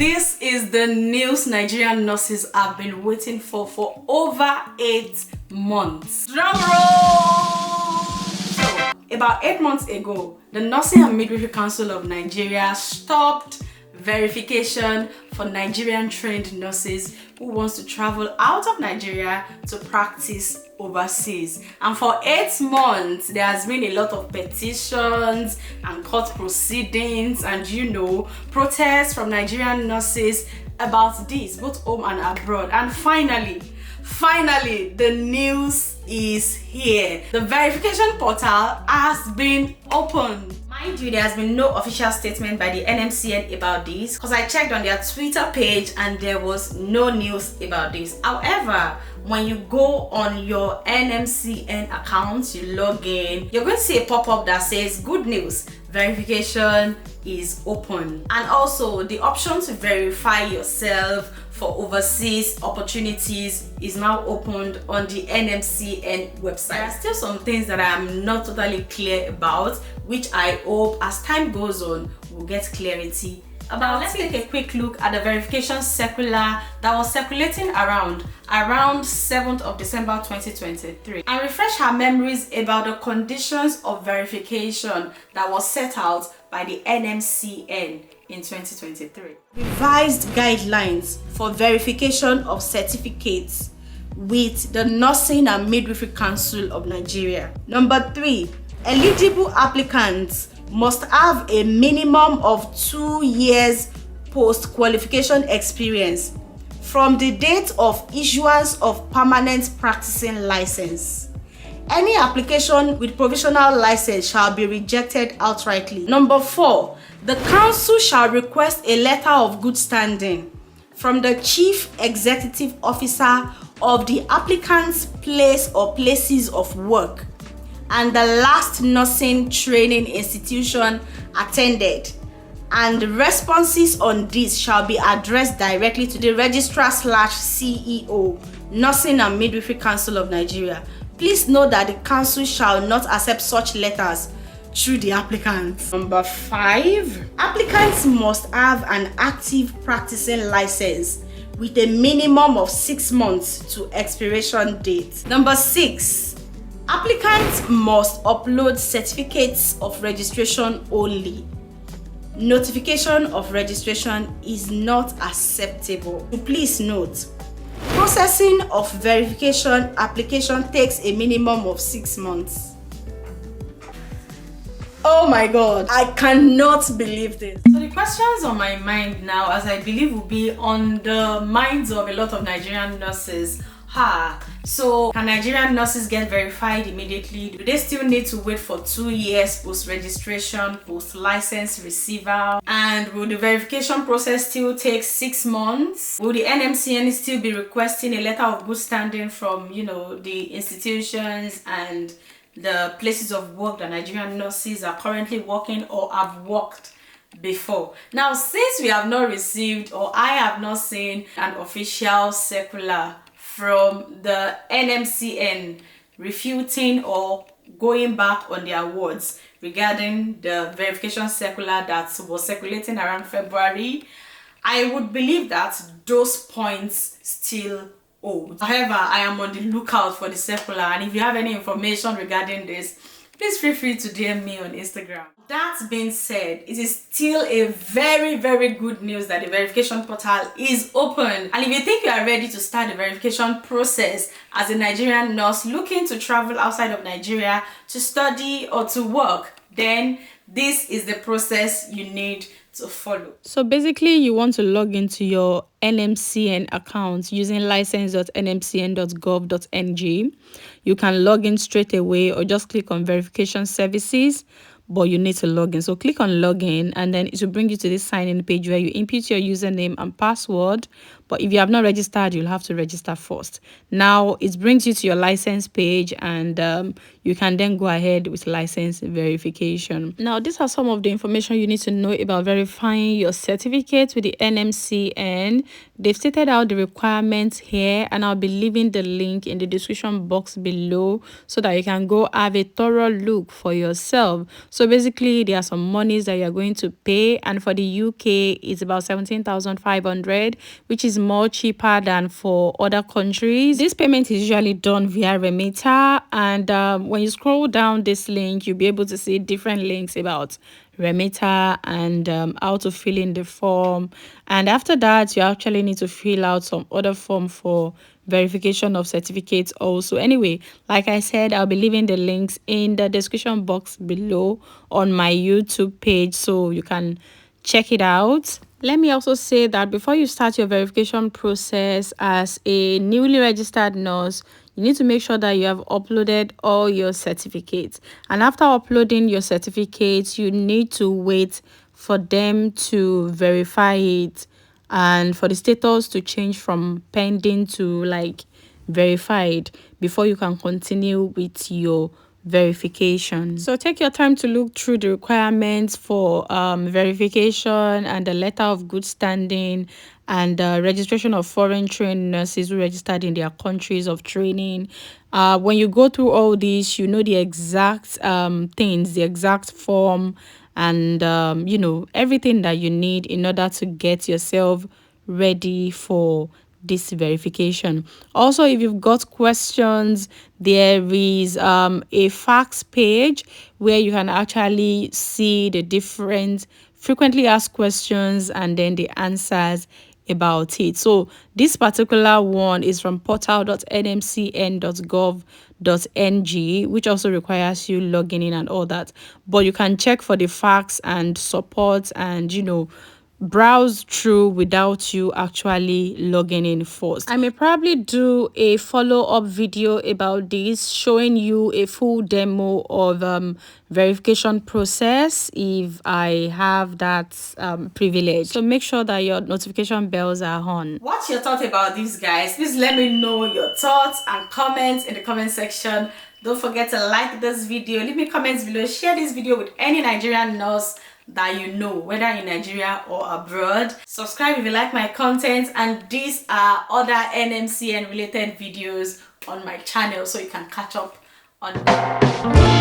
This is the news Nigerian nurses have been waiting for over 8 months. Drum roll! So, about 8 months ago, the Nursing and Midwifery Council of Nigeria stopped verification for Nigerian trained nurses who wants to travel out of Nigeria to practice overseas. And for 8 months, there has been a lot of petitions and court proceedings and protests from Nigerian nurses about this, both home and abroad. And finally, the news is here. The verification portal has been opened. Mind you, there has been no official statement by the NMCN about this, because I checked on their Twitter page and there was no news about this. However, when you go on your NMCN account, you log in, you're going to see a pop-up that says good news, verification is open. And also the option to verify yourself for overseas opportunities is now opened on the NMCN website. There are still some things that I am not totally clear about, which I hope as time goes on we'll get clarity about. Let's take a quick look at the verification circular that was circulating around 7th of December 2023 and refresh our memories about the conditions of verification that was set out by the NMCN in 2023. Revised guidelines for verification of certificates with the Nursing and Midwifery Council of Nigeria. Number 3, eligible applicants must have a minimum of 2 years post-qualification experience from the date of issuance of permanent practicing license. Any application with provisional license shall be rejected outrightly. Number 4, the council shall request a letter of good standing from the chief executive officer of the applicant's place or places of work and the last nursing training institution attended, and the responses on this shall be addressed directly to the registrar/CEO, Nursing and Midwifery Council of Nigeria. Please note that the council shall not accept such letters through the applicants. Number 5, applicants must have an active practicing license with a minimum of 6 months to expiration date. Number 6, applicants must upload certificates of registration only. Notification of registration is not acceptable. Please note, processing of verification application takes a minimum of 6 months. Oh my god, I cannot believe this. So the questions on my mind now, as I believe will be on the minds of a lot of Nigerian nurses, so can Nigerian nurses get verified immediately? Do they still need to wait for 2 years post-registration, post-license receival? And will the verification process still take 6 months? Will the NMCN still be requesting a letter of good standing from, the institutions and the places of work that Nigerian nurses are currently working or have worked before? Now, since we have not received, or I have not seen, an official circular from the NMCN refuting or going back on their words regarding the verification circular that was circulating around February, I would believe that those points still hold. However, I am on the lookout for the circular, and if you have any information regarding this, please feel free to DM me on Instagram. That being said, it is still a very, very good news that the verification portal is open. And if you think you are ready to start the verification process as a Nigerian nurse looking to travel outside of Nigeria to study or to work, then this is the process you need to follow. So basically, you want to log into your NMCN account using license.nmcn.gov.ng. You can log in straight away or just click on verification services, but you need to log in. So click on login, and then it will bring you to this sign-in page where you input your username and password. But if you have not registered, you'll have to register first. Now it brings you to your license page, and you can then go ahead with license verification. Now, these are some of the information you need to know about verifying your certificate with the NMCN. They've stated out the requirements here, and I'll be leaving the link in the description box below so that you can go have a thorough look for yourself. So So basically there are some monies that you're going to pay, and for the UK it's about 17,500, which is more cheaper than for other countries. This payment is usually done via Remitter, and when you scroll down this link, you'll be able to see different links about Remitter and how to fill in the form. And after that, you actually need to fill out some other form for verification of certificates also. Anyway, like I said, I'll be leaving the links in the description box below on my YouTube page, so you can check it out. Let me also say that before you start your verification process as a newly registered nurse, you need to make sure that you have uploaded all your certificates. And after uploading your certificates, you need to wait for them to verify it and for the status to change from pending to like verified before you can continue with your verification. So take your time to look through the requirements for verification and the letter of good standing and registration of foreign trained nurses who registered in their countries of training. When you go through all these, you know the exact things, the exact form, and you know everything that you need in order to get yourself ready for this verification. Also, if you've got questions, there is a facts page where you can actually see the different frequently asked questions and then the answers about it. So this particular one is from portal.nmcn.gov.ng, which also requires you logging in and all that, but you can check for the facts and support and you know browse through without you actually logging in first. I may probably do a follow-up video about this, showing you a full demo of verification process if I have that privilege. So make sure that your notification bells are on. What's your thought about this, guys? Please let me know your thoughts and comments in the comment section. Don't forget to like this video, leave me comments below, share this video with any Nigerian nurse that you know, whether in Nigeria or abroad. Subscribe if you like my content, and these are other NMCN related videos on my channel, so you can catch up on them.